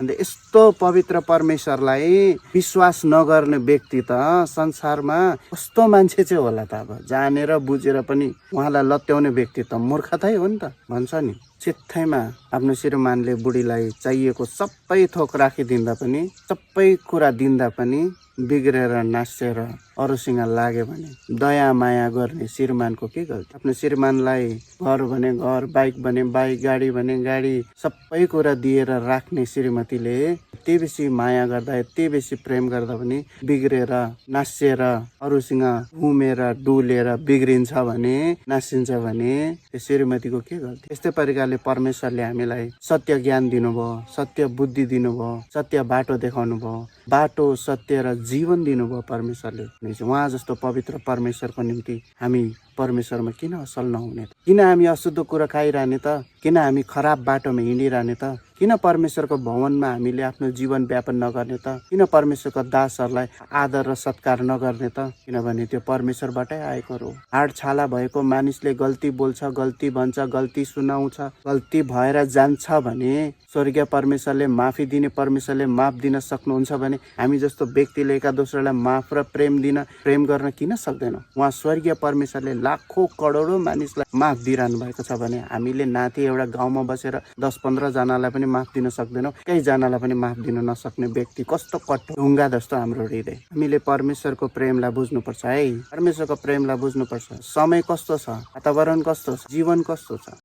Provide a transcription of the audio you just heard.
अन्त यस्तो पवित्र परमेश्वरलाई विश्वास नगर्ने व्यक्ति त संसारमा कस्तो मान्छे चाहिँ होला त। अब जानेर बुझेर पनि उहाँलाई लत्याउने व्यक्ति त मूर्खतै हो नि त भन्छ नि। चित्थैमा आफ्नो श्रीमानले बुढीलाई चाहिएको सबै थोक राखिदिँदा पनि, सबै कुरा दिँदा पनि बिग्रेर नासेर अरूसँग लाग्यो भने दया माया गर्ने श्रीमानको के गल्ती। आफ्नो श्रीमानलाई घर भने घर, बाइक भने बाइक, गाडी भने गाडी, सबै कुरा दिएर राख्ने श्रीमतीले यति बेसी माया गर्दा, यति बेसी प्रेम गर्दा पनि बिग्रेर नासेर अरूसँग घुमेर डुलेर बिग्रिन्छ भने, नासिन्छ भने त्यो श्रीमतीको के गल्ती। यस्तै प्रकारले परमेश्वरले हामीलाई सत्य ज्ञान दिनुभयो, सत्य बुद्धि दिनुभयो, सत्य बाटो देखाउनु भयो, बाटो सत्य र जीवन दिनुभयो परमेश्वरले। उहाँ जस्तो पवित्र परमेश्वरको निम्ति हामी परमेश्वरमा किन असल नहुने त? किन हामी अशुद्ध कुरा खाइरहने त? किन हामी खराब बाटोमा हिँडिरहने त? किन परमेश्वरको भवनमा हामीले आफ्नो जीवन व्यापन नगर्ने त? किन परमेश्वरको दासहरूलाई आदर र सत्कार नगर्ने त? किनभने त्यो परमेश्वरबाटै आएको हो। हाड छाला भएको मानिसले गल्ती बोल्छ, गल्ती भन्छ, गल्ती सुनाउँछ, गल्ती भएर जान्छ भने स्वर्गीय परमेश्वरले माफी दिने परमेश्वरले माफ दिन सक्नुहुन्छ भने हामी जस्तो व्यक्तिले एका दोस्रोलाई माफ र प्रेम गर्न किन सक्दैनौँ? उहाँ स्वर्गीय परमेश्वरले लाखौं करोडौं मानिसलाई माफ दिइरहनु भएको छ भने हामीले नाति एउटा गाउँमा बसेर 10-15 जनालाई पनि माफ दिन सक्दैनौँ। केही जनालाई पनि माफ दिन नसक्ने व्यक्ति कस्तो कट्टो ढुङ्गा जस्तो हाम्रो हृदय। हामीले परमेश्वरको प्रेमलाई बुझ्नुपर्छ है। परमेश्वरको प्रेमलाई बुझ्नुपर्छ। समय कस्तो छ, वातावरण कस्तो छ, जीवन कस्तो छ।